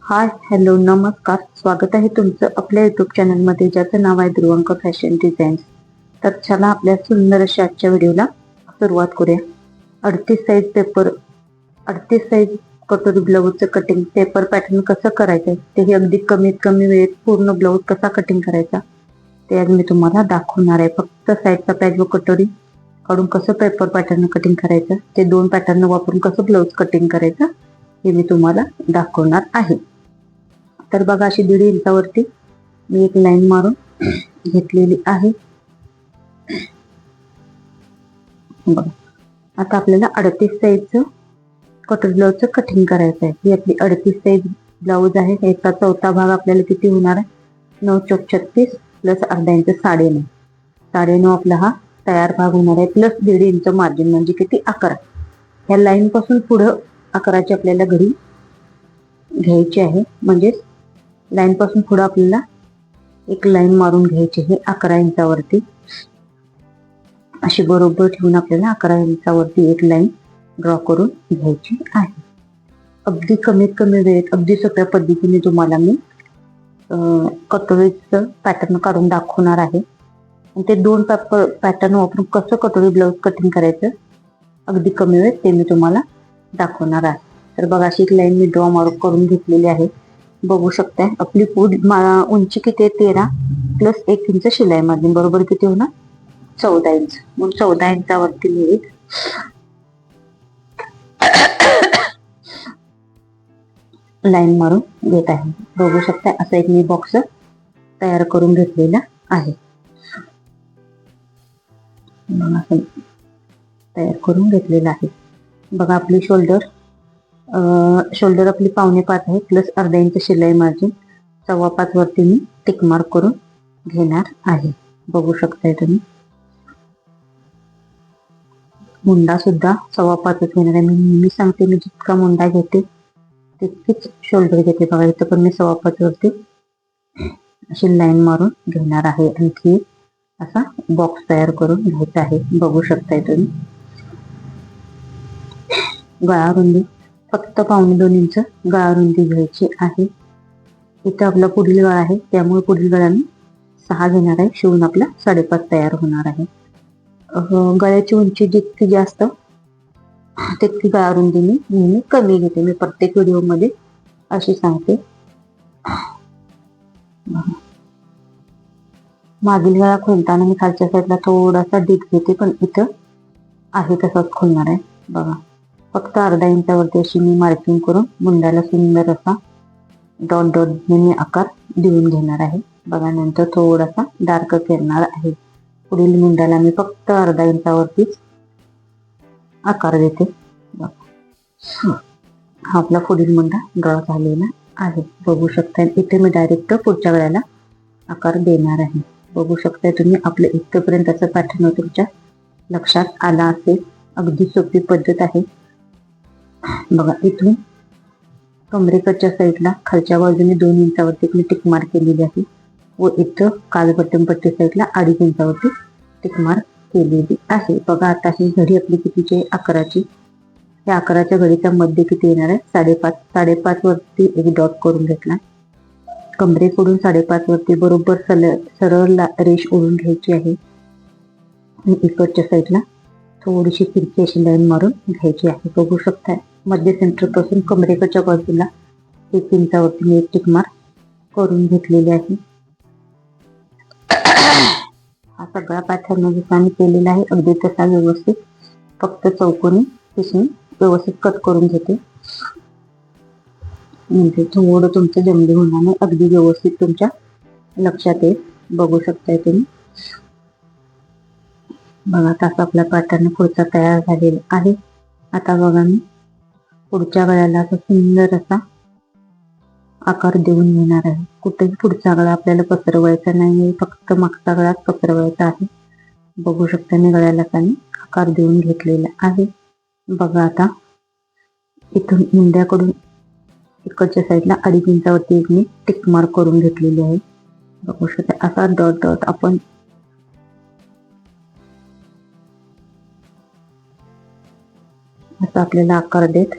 हाय, hello, नमस्कार. स्वागत आहे तुमचं आपल्या युट्यूब चॅनलमध्ये, ज्याचं नाव आहे ध्रुवंक फॅशन डिझाईन्स. तर चला आपल्या सुंदर अशा आजच्या व्हिडिओला सुरुवात करूया. 38 साईज कटोरी ब्लाऊजचं कटिंग पेपर पॅटर्न कसं करायचं ते अगदी कमीत कमी वेळेत पूर्ण ब्लाऊज कसा कटिंग करायचा ते आज मी तुम्हाला दाखवणार आहे. फक्त साईडचा पॅच व कटोरी काढून कसं पेपर पॅटर्न कटिंग करायचं, ते दोन पॅटर्न वापरून कसं ब्लाऊज कटिंग करायचं हे मी तुम्हाला दाखवणार आहे. तर बघा, अशी 1.5 इंचावरती मी एक लाईन मारून घेतलेली आहे. बघा, आता आपल्याला 38 साईजचं कटोरी ब्लाऊजचं कटिंग करायचं आहे. ही आपली 38 साईज ब्लाऊज आहे. याचा चौथा भाग आपल्याला किती होणार आहे? 9 चौक 36 प्लस अर्धा इंच 9.5. 9.5 आपला हा तयार भाग होणार आहे, प्लस 1.5 इंच मार्जिन म्हणजे किती? 11. ह्या लाईन पासून पुढं 11ची आपल्याला घडी घ्यायची आहे. म्हणजे लाईन पासून पुढे आपल्याला एक लाईन मारून घ्यायची आहे 11 इंचावरती. अशी बरोबर ठेवून आपल्याला 11 इंचावरती एक लाईन ड्रॉ करून घ्यायची आहे. अगदी कमीत कमी वेळेत अगदी सोप्या पद्धतीने तुम्हाला मी कटोरीचं पॅटर्न काढून दाखवणार आहे. ते दोन पॅटर्न वापरून कसं कटोरी ब्लाऊज कटिंग करायचं अगदी कमी वेळेत ते मी तुम्हाला दाखवणार आहे. तर बघा, अशी एक लाईन मी ड्रॉ मारून करून घेतलेली आहे. बघू शकताय आपली उंची किती आहे? 13 प्लस 1 इंच शिलाई मार्जिन बरोबर किती होणार? 14 इंच. मग 14 इंचावरती मी एक लाईन मारून घेत आहे. बघू शकताय असा एक मी बॉक्स तयार करून घेतलेला आहे. तयार करून घेतलेला आहे. बघा, आपली शोल्डर आपली 5.25 आहे, प्लस अर्धा इंच शिलाई मार्जिन 5.25 वरती मी टिक मार्क करून घेणार आहे. बघू शकताय तुम्ही. मुंडा सुद्धा 5.25 घेणार आहे. मी नेहमी सांगते, मी जितका मुंडा घेते तितकीच शोल्डर घेते. बघा, इथं पण मी 5.25 वरती अशी लाईन मारून घेणार आहे. आणखी असा बॉक्स तयार करून घ्यायचा आहे. बघू शकताय तुम्ही. गळा रुंदी फक्त 1.25 इंच गळा रुंदी घ्यायची आहे. इथं आपला पुढील गळा आहे, त्यामुळे पुढील गळा मी 6 घेणार आहे. शिवून आपला 5.5 तयार होणार आहे. गळ्याची उंची जितकी जास्त तितकी गळा रुंदी मी नेहमी कमी घेते. मी प्रत्येक व्हिडिओ मध्ये अशी सांगते. मागील गळा खोलताना मी खालच्या साईडला थोडासा डीप घेते, पण इथं आहे तसाच खोलणार आहे. बघा, फक्त अर्धा इंचावरती अशी मी मार्किंग करून मुंड्याला सुंदर असा डॉट डॉट मी आकार देऊन घेणार आहे. बघा, नंतर थोडासा डार्क करणार आहे. पुढील मुंड्याला मी फक्त अर्धा इंचावरतीच आकार देते. हा आपला पुढील मुंडा ड्रॉ झालेला आहे. बघू शकता. इथे मी डायरेक्ट पुढच्या गळ्याला आकार देणार आहे. बघू शकताय तुम्ही. आपल्या इथपर्यंत असं पॅटर्न तुमच्या लक्षात आला असेल. अगदी सोपी पद्धत आहे. बघा, इथून कमरेकडच्या साईडला खालच्या बाजूने 2 इंचावरती मी टिक मार्क केलेली आहे व इथं कालबटन पट्टी साईडला 2.5 इंचावरती टिक मार्क केलेली आहे. बघा, आता ही घडी आपली कितीची आहे? 11ची. या 11च्या घडीचा मध्य किती येणार आहे? 5.5. 5.5 वरती एक डॉट करून घेतला. कमरेकडून 5.5 वरती बरोबर सरळ रेष ओढून घ्यायची आहे. इकडच्या साईडला थोडीशी तिरकी अशी लाईन मारून घ्यायची आहे. बघू शकताय. मध्य सेंटर पासून कमरेकडच्या बाजूला 1 इंचावरती मी एक टिक मार्क करून घेतलेली आहे. हा सगळा पॅटर्न जसा मी केलेला आहे अगदी तसा व्यवस्थित, फक्त चौकोनी पिसनी व्यवस्थित कट करून घेते. म्हणजे थोडं तुमचं जमली होणार नाही, अगदी व्यवस्थित तुमच्या लक्षात येईल. बघू शकताय तुम्ही. बघा, तसा आपला पॅटर्न पुढचा तयार झालेला आहे. आता बघा, मी पुढच्या गळ्याला असा सुंदर असा आकार देऊन घेणार आहे. कुठेही पुढचा गळा आपल्याला पसरवायचा नाही, फक्त मागचा गळा पसरवायचा आहे. बघू शकता, मी गळ्याला मी आकार देऊन घेतलेला आहे. बघा, आता इथून मुंड्याकडून इकडच्या साईडला 2.5 इंचावरती एक मी टिक मार्क करून घेतलेली आहे. बघू शकता, असा डॉट डॉट आपण असा आपल्याला आकार देत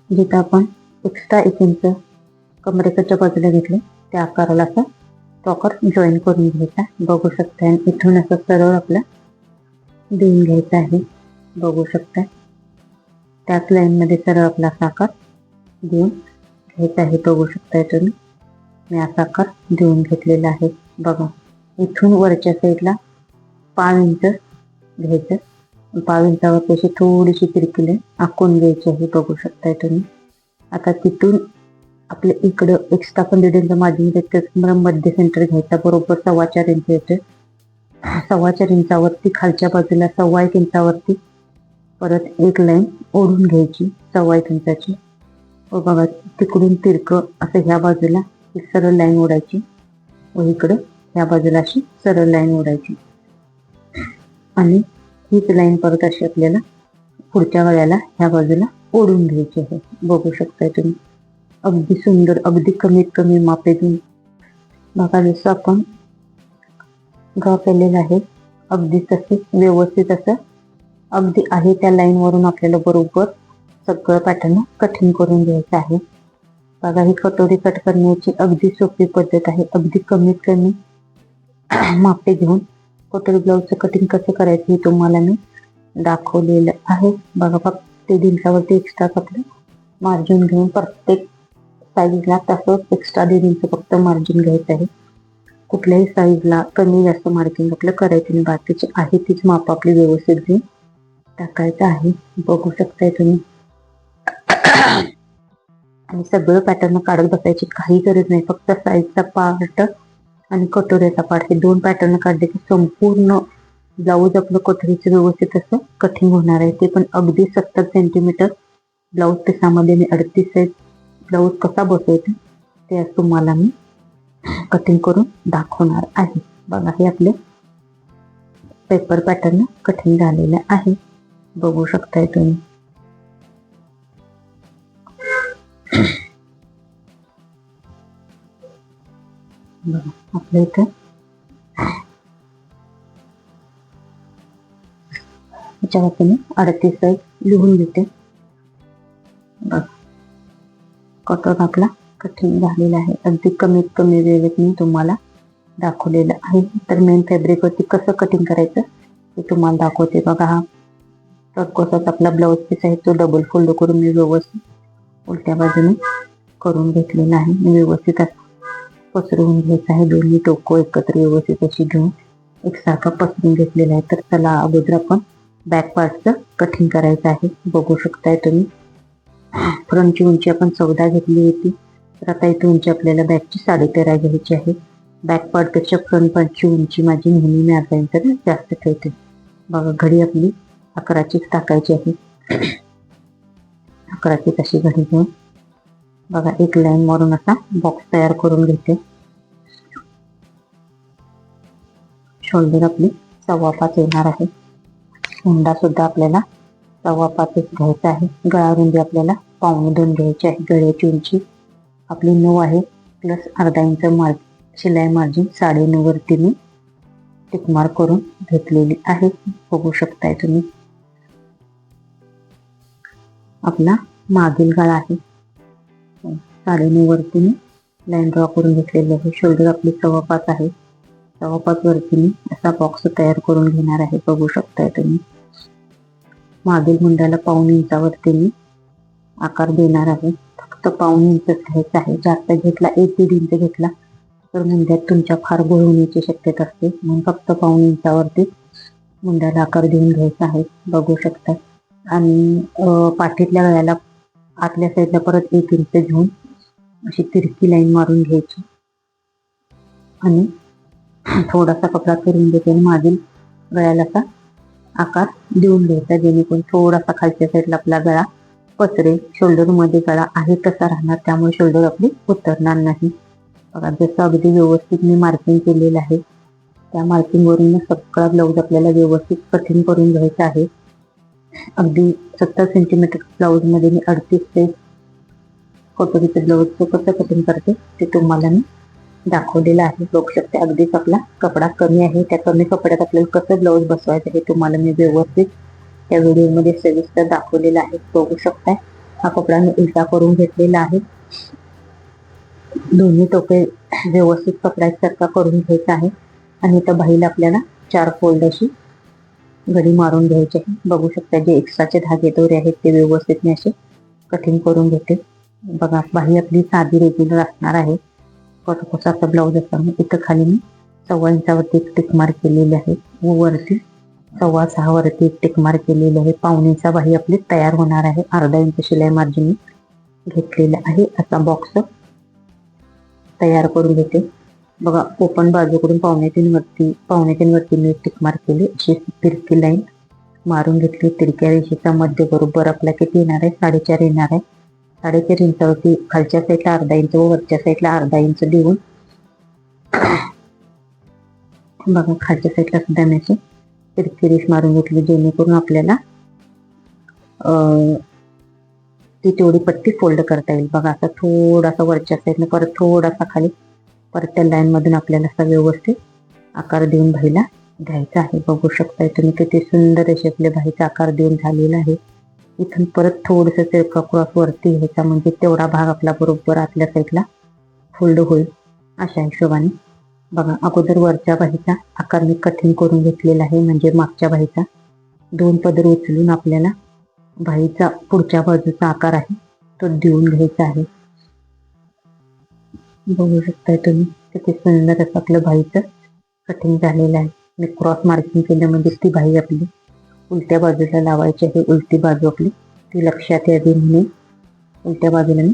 जिथं आपण एक्स्ट्रा 1 इंच कमरेच्या बाजूला घेतले त्या आकाराला असा तो आकार जॉईन करून घ्यायचा. बघू शकता आणि इथून असं सरळ आपला देऊन घ्यायचा आहे. बघू शकता त्याच लाईन मध्ये सरळ आपला असा आकार देऊन घ्यायचा आहे. बघू शकताय तुम्ही मी असा आकार देऊन घेतलेला आहे. बघा इथून वरच्या साईडला 5 इंच घ्यायचं. 5 इंचावर त्याची थोडीशी तिरकी लाईन आखून घ्यायची आहे. बघू शकताय तुम्ही. आता तिथून आपल्या इकडं एक्स्ट्रा पण 1.5 इंच मार्जिन घेतलं मध्य सेंटर घ्यायचा. बरोबर 4.25 इंच येते. 4.25 इंचावरती खालच्या बाजूला 1.25 इंचावरती परत एक लाईन ओढून घ्यायची 1.25 इंचाची. व बघा तिकडून तिरकं असं ह्या बाजूला सरळ लाईन ओढायची व इकडं ह्या बाजूला अशी सरळ लाईन ओढायची आणि हीच लाईन परत अशी आपल्याला पुढच्या गळ्याला ह्या बाजूला ओढून घ्यायची आहे. बघू शकताय तुम्ही. अगदी सुंदर, अगदी कमीत कमी मापे घेऊन बघा जसं आपण ड्रॉ केलेलं आहे अगदी तसे व्यवस्थित असं अगदी आहे त्या लाईन वरून आपल्याला बरोबर सगळं पॅटर्न कटिंग करून घ्यायचं आहे. बघा ही कटोरी कट करण्याची अगदी सोपी पद्धत आहे. अगदी कमीत कमी मापे घेऊन कटोरी ब्लाऊजचं कटिंग कसं करायचं हे तुम्हाला मी दाखवलेलं आहे. बघा फक्त 1.5 इंचावरती एक्स्ट्रा आपलं मार्जिन घेऊन प्रत्येक साईजला तसंच एक्स्ट्रा 1.5 इंच फक्त मार्जिन घ्यायचं आहे. कुठल्याही साईजला कमी जास्त मार्किंग आपलं करायचं नाही. बाकीचे आहे तीच माप आपली व्यवस्थित घेऊन टाकायचं आहे. बघू शकताय तुम्ही. आणि सगळं पॅटर्न काढत बसायची काही गरज नाही. फक्त साईजचा पार्ट आणि कटोऱ्याचा पार्ट हे 2 पॅटर्न काढले की संपूर्ण ब्लाऊज आपलं कटोरीचं व्यवस्थित असं कटिंग होणार आहे. ते पण अगदी 70 सेंटीमीटर ब्लाऊज पिसामध्ये मी 38 साईज ब्लाऊज कसा बसवायचा ते आज तुम्हाला मी कटिंग करून दाखवणार आहे. बघा हे आपले पेपर पॅटर्न कटिंग झालेले आहे. बघू शकताय तुम्ही. बघा आपल्या इथं याच्यावरती मी 38 साईज लिहून घेते. बघा कटोर आपला कटिंग झालेला आहे. अगदी कमीत कमी वेळेत मी तुम्हाला दाखवलेलं आहे. तर मेन फॅब्रिकवरती कसं कटिंग करायचं ते तुम्हाला दाखवते. बघा हा कटकोसाचा आपला ब्लाऊज पीस आहे तो डबल फोल्ड करून मी व्यवस्थित उलट्या बाजूने करून घेतलेला आहे. मी व्यवस्थित पसरवून घ्यायचं आहे. दोन्ही टोकं एकत्र व्यवस्थित अशी घेऊन एकसारखा पसरून घेतलेला आहे. तर चला अगोदर आपण बॅक पार्टचं कटिंग करायचं आहे. बघू शकताय तुम्ही. फ्रंटची उंची आपण 14 घेतली होती. तर आता इथे उंची आपल्याला बॅकची 13.5 घ्यायची आहे. बॅक पार्टपेक्षा फ्रंट पार्टची उंची माझी नेहमी मी अर्धा इंच जास्त ठेवते. बघा घडी आपली 11चीच टाकायची आहे. 11ची तशी घडी घेऊन बघा एक लाईन मारून असा बॉक्स तयार करून घेते. शोल्डर आपली 5.25 येणार आहे. हुंडा सुद्धा आपल्याला 5.25 घ्यायचा आहे. गळा रुंदी आपल्याला 1.25 घ्यायची आहे. गळ्याची उंची आपली 9 आहे प्लस अर्धा इंच शिलाई मार्जिन 9.5 वरती मी टिकमार्क करून घेतलेली आहे. बघू शकताय तुम्ही. आपला मागील गळा आहे 9.5 वरती मी लाईन ड्रॉ करून घेतलेली आहे. शोल्डर आपली 5.25 आहे. 5.25 वरती मी असा बॉक्स तयार करून घेणार आहे. बघू शकताय तुम्ही. मागील मुंड्याला 1.25 इंचावरती मी आकार देणार आहे. फक्त 1.25 इंचच घ्यायचा आहे. जास्त घेतला 1-1.5 इंच घेतला तर मुंड्यात तुमच्या फार गोळ होण्याची शक्यता असते. म्हणून फक्त 1.25 इंचावरती मुंड्याला आकार देऊन घ्यायचा आहे. बघू शकता. आणि पाठीतल्या गळ्याला आतल्या साईडला परत 1 इंच घेऊन अशी तिरकी लाईन मारून घ्यायची आणि थोडासा कपडा फिरून द्यायचा आणि मागील गळ्याला असा आकार देऊन घ्यायचा जेणेकरून थोडासा खालच्या साईडला आपला गळा पसरेल. शोल्डर मध्ये गळा आहे तसा राहणार त्यामुळे शोल्डर आपली उतरणार नाही. बघा जसं अगदी व्यवस्थित मी मार्किंग केलेलं आहे त्या मार्किंग वरून सगळा ब्लाऊज आपल्याला व्यवस्थित कटिंग करून घ्यायचा आहे. अगदी 70 सेंटीमीटर ब्लाऊज मध्ये मी 38 साईज कटोरीचं ब्लाऊजचं कसं कटिंग करते ते तुम्हाला मी दाखवलेलं आहे. बघू शकते. अगदीच आपला कपडा कमी आहे. त्या कमी कपड्यात आपल्याला कसं ब्लाऊज बसवायचं हे तुम्हाला मी व्यवस्थित त्या व्हिडिओमध्ये सविस्तर दाखवलेलं आहे. बघू शकताय. हा कपडा मी उलटा करून घेतलेला आहे. दोन्ही टोके व्यवस्थित कपड्यासारखा करून घ्यायचा आहे आणि त्या बाहीला आपल्याला 4 फोल्ड अशी घडी मारून घ्यायची आहे. बघू शकता जे एक्स्ट्राचे धागे दोरे आहेत ते व्यवस्थित मी असे कटिंग करून घेते. बघा बाही आपली साधी रेग्युलर असणार आहे. कटोकसाचा ब्लाऊज असताना इथं खाली मी 1.25 इंचावरती एक टिक मार्क केलेली आहे व वरती 6.25 वरती एक टिक मार्क केलेली आहे. 1.25 इंच बाही आपली तयार होणार आहे. अर्धा इंच शिलाई मार्जिन घेतलेलं आहे. असा बॉक्स तयार करून घेते. बघा ओपन बाजूकडून 2.25 वरती मी टिक मार्क केली. अशी तिरकी लाईन मारून घेतली. तिरक्या रेषेचा मध्य बरोबर आपला किती येणार आहे 4.5 येणार आहे. 4.5 इंचावरती खालच्या साईडला अर्धा इंच व वरच्या साईडला अर्धा इंच देऊन बघा खालच्या साईडला सुद्धा मी अशी तिरकी रेष मारून घेतली जेणेकरून आपल्याला ती तेवढी पट्टी फोल्ड करता येईल. बघा आता थोडासा वरच्या साईडने परत थोडासा खाली परत त्या लाईन मधून आपल्याला असा व्यवस्थित आकार देऊन बाहीला घ्यायचा आहे. बघू शकताय तुम्ही किती सुंदर असे आपल्या बाहीचा आकार देऊन झालेला आहे. इथून परत थोडस तिरका क्रॉस वरती घ्यायचा म्हणजे तेवढा भाग आपला बरोबर आतल्या साईडला फोल्ड होईल. अशा हिशोबाने बघा अगोदर वरच्या बाहीचा आकार मी कटिंग करून घेतलेला आहे म्हणजे मागच्या बाहीचा 2 पदर उचलून आपल्याला बाहीचा पुढच्या बाजूचा आकार आहे तो देऊन घ्यायचा आहे. बघू शकताय तुम्ही किती सुंदर असं आपलं बाहीचं कटिंग झालेलं आहे. मी क्रॉस मार्किंग केलं म्हणजे ती बाही आपली उलट्या बाजूला लावायची आहे. उलटी बाजू आपली ती लक्षात यावी म्हणून उलट्या बाजूला मी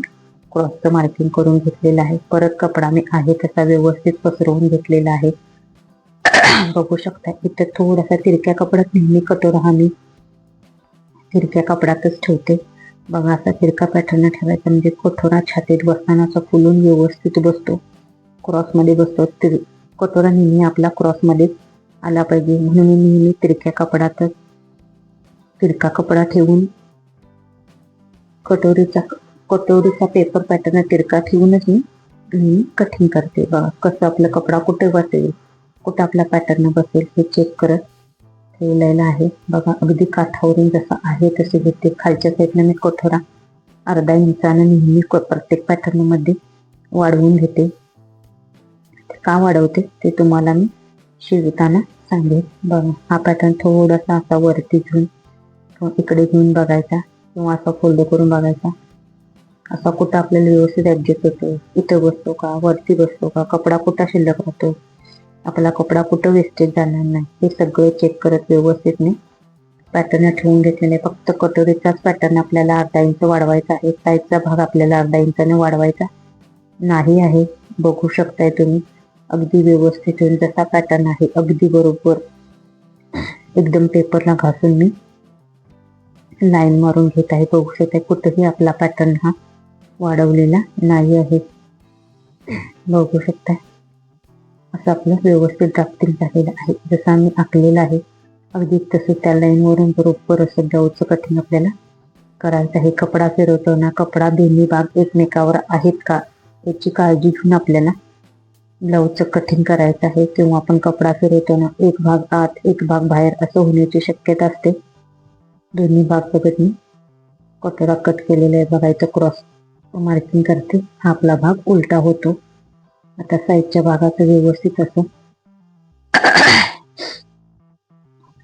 क्रॉसचं मार्किंग करून घेतलेलं आहे. परत कपडा मी आहे तसा व्यवस्थित पसरवून घेतलेला आहे. बघू शकता इथं थोडासा तिरक्या कपड्यात नेहमी कटोरा हा मी तिरक्या कपड्यातच ठेवते. बघा असा तिरका पॅटर्न ठेवायचा म्हणजे कटोरा छातीत बसताना असा फुलून व्यवस्थित बसतो, क्रॉसमध्ये बसतो. कटोरा नेहमी आपला क्रॉसमध्ये आला पाहिजे म्हणून मी नेहमी तिरक्या कपड्यातच तिरका कपडा ठेवून कटोरीचा पेपर पॅटर्न तिरका ठेवूनच मी कटिंग करते. बघा कसं आपला कपडा कुठे बसेल कुठं आपला पॅटर्न बसेल हे चेक करत ठेवलेला आहे. बघा अगदी काठावरून जसं आहे तसे घेते. खालच्या साईडला मी कटोरा अर्धा इंचानं नेहमी प्रत्येक पॅटर्न मध्ये वाढवून घेते. का वाढवते ते तुम्हाला मी शिवताना सांगेल. बघा हा पॅटर्न थोडासा असा वरती घेऊन इकडे घेऊन बघायचा किंवा असा फोल्ड करून बघायचा. असा कुठं आपल्याला व्यवस्थित ऍडजस्ट होतो, इथं बसतो का, वरती बसतो का, कपडा कुठं शिल्लक राहतो, आपला कपडा कुठं वेस्टेज जाणार नाही हे सगळं चेक करत व्यवस्थित मी पॅटर्न ठेवून घेतलेले. फक्त कटोरीचाच पॅटर्न आपल्याला अर्धा इंच वाढवायचा आहे. साईडचा भाग आपल्याला अर्धा इंचाने वाढवायचा नाही आहे. बघू शकताय तुम्ही अगदी व्यवस्थित होऊन जसा पॅटर्न आहे अगदी बरोबर एकदम पेपरला घासून मी लाईन मारून घेत आहे. बघू शकताय कुठेही आपला पॅटर्न हा वाढवलेला नाही आहे. बघू शकताय असं आपलं व्यवस्थित ड्राफ्टिंग झालेलं आहे. जसं आम्ही आखलेलं आहे अगदी तसं त्या लाईनवरून बरोबर असं ब्लाऊजचं कटिंग आपल्याला करायचं आहे. कपडा फिरवताना कपडा दोन्ही भाग एकमेकावर आहेत का याची काळजी घेऊन आपल्याला ब्लाऊजचं कटिंग करायचं आहे. किंवा आपण कपडा फिरवताना एक भाग आत एक भाग बाहेर असं होण्याची शक्यता असते. दोन्ही भाग बघत मी कटोरा कट केलेला आहे. बघायचं क्रॉस मार्किंग करते. हा आपला भाग उलटा होतो. आता साईडच्या भागाचं व्यवस्थित असं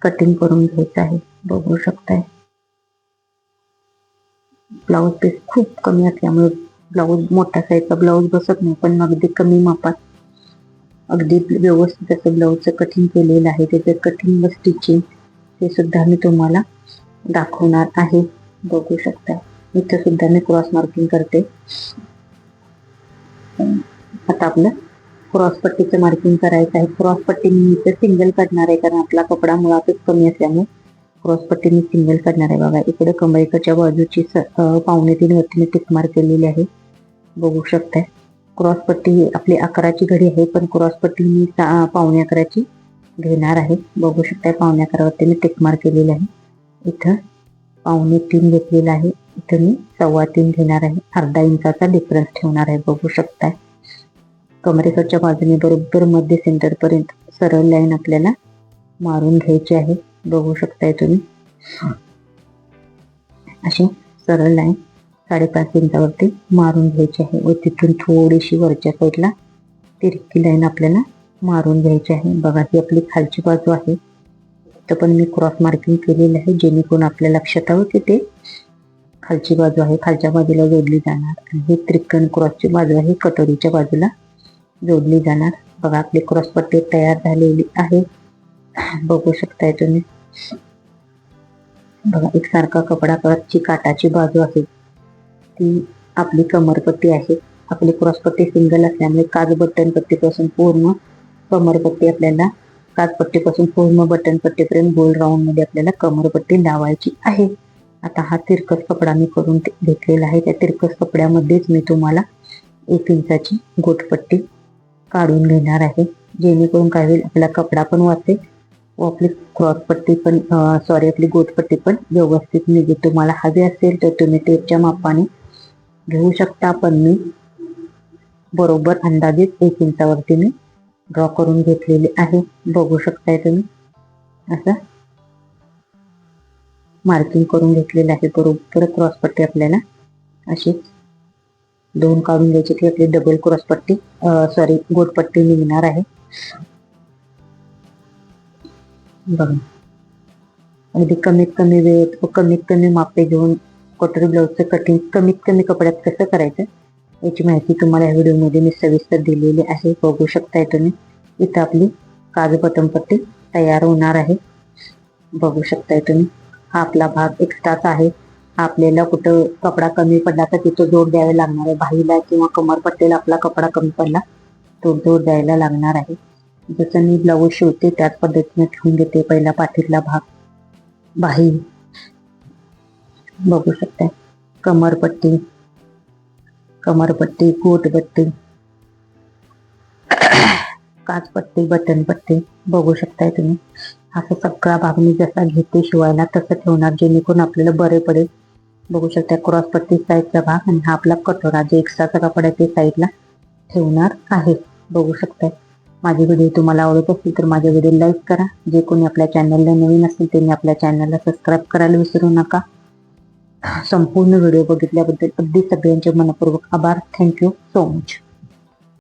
कटिंग करून घ्यायचं आहे. बघू शकताय ब्लाऊज पीस खूप कमी असल्यामुळे ब्लाऊज मोठ्या साईजचा ब्लाऊज बसत नाही, पण अगदी कमी मापात अगदी व्यवस्थित असं ब्लाऊजचं कटिंग केलेलं आहे. त्याचं कटिंग व स्टिचिंग ते सुद्धा मी तुम्हाला दाखवणार आहे. बघू शकता इथं सुद्धा मी क्रॉस मार्किंग करते. आता आपलं क्रॉस पट्टीचं मार्किंग करायचं आहे. क्रॉस पट्टी मी इथं सिंगल काढणार आहे कारण आपला कपडा मुळातच कमी असल्यामुळे क्रॉस पट्टी मी सिंगल काढणार आहे. बघा इकडे कमरेच्या बाजूची 3.25 वरती मी टिक मार्क केलेली आहे. बघू शकताय क्रॉस पट्टी आपली 11ची घडी आहे पण क्रॉस पट्टी मी 11.25 घेणार आहे. बघू शकताय 11.25 वरती मी टिक मार्क केलेली आहे. इथं 2.25 घेतलेला आहे. इथं मी 3.25 घेणार आहे. अर्धा इंचाचा डिफरन्स ठेवणार आहे. बघू शकताय कमरेकडच्या बाजूने बरोबर मध्य सेंटर पर्यंत सरळ लाईन आपल्याला मारून घ्यायची आहे. बघू शकताय तुम्ही अशी सरळ लाईन 5.5 इंचावरती मारून घ्यायची आहे व तिथून थोडीशी वरच्या साईडला तिरकी लाईन आपल्याला मारून घ्यायची आहे. बघा ही आपली खालची बाजू आहे. तर पण मी क्रॉस मार्किंग केलेलं आहे जेणेकरून आपल्या लक्षात यावं की ते खालची बाजू आहे, खालच्या बाजूला जोडली जाणार. आणि ही त्रिकोण क्रॉसची बाजू आहे, कटोरीच्या बाजूला जोडली जाणार. बघा आपली क्रॉस पट्टी तयार झालेली आहे, बघू शकताय तुम्ही. बघा एकसारखा कपडा क्रॉसची काटाची बाजू आहे ती आपली कमरपट्टी आहे. आपली क्रॉसपट्टी सिंगल असल्यामुळे काज बटन पट्टीपासून पूर्ण कमरपट्टी आपल्याला काजपट्टीपासून पूर्ण बटन पट्टीपर्यंत गोल राऊंड मध्ये आपल्याला कमरपट्टी लावायची आहे. आता हा तिरकस कपडा मी करून घेतलेला आहे. त्या तिरकस कपड्यामध्येच मी तुम्हाला 1 इंचाची गोटपट्टी काढून घेणार आहे, जेणेकरून काय होईल आपला कपडा पण वाचेल व आपली क्रॉसपट्टी पण आपली गोटपट्टी पण व्यवस्थित निघेल. तुम्हाला हवी असेल तर तुम्ही टेपच्या मापाने घेऊ शकता, पण मी बरोबर अंदाजित 1 इंचावरती मी ड्रॉ करून घेतलेले आहे. बघू शकताय तुम्ही असं मार्किंग करून घेतलेलं आहे. बरोबर क्रॉसपट्टी आपल्याला अशी 2 काढून घ्यायची ती आपली डबल क्रॉसपट्टी गोटपट्टी निघणार आहे. बघा अगदी कमीत कमी वेळेत व कमीत कमी मापे घेऊन कटोरी ब्लाऊजचं कटिंग कमीत कमी कपड्यात कसं करायचं याची माहिती तुम्हाला या व्हिडिओमध्ये मी सविस्तर दिलेली आहे. बघू शकताय तुम्ही. इथं आपली काज बटन पट्टी तयार होणार आहे. बघू शकताय तुम्ही. हा आपला भाग एक्स्ट्राचा आहे. आपल्याला कुठं कपडा कमी पडला तर तिथं जोड द्यावे लागणार आहे. बाहीला किंवा कमरपट्टीला आपला कपडा कमी पडला तो जोड द्यायला लागणार आहे. जसं मी ब्लाऊज शिवते त्याच पद्धतीने ठेवून घेते. पहिला पाठीतला भाग, बाही, बघू शकताय कमरपट्टी, गोटपट्टी, काजपट्टी, बटनपट्टी, बघू शकताय तुम्ही. असा सगळा भाग मी जसा घेते शिवायला तसं ठेवणार, जेणेकरून आपल्याला बरे पडेल. बघू शकता क्रॉसपट्टी साईडचा भाग आणि हा आपला कटोरा जे एक्स्ट्राचा कपडा ते साईडला ठेवणार आहे. बघू शकताय. माझे व्हिडिओ तुम्हाला आवडत असतील तर माझ्या व्हिडिओ लाईक करा. जे कोणी आपल्या चॅनलला नवीन असेल त्यांनी आपल्या चॅनलला सबस्क्राईब करायला विसरू नका. संपूर्ण व्हिडिओ बघितल्याबद्दल अगदी सगळ्यांचे मनपूर्वक आभार. Thank you so much.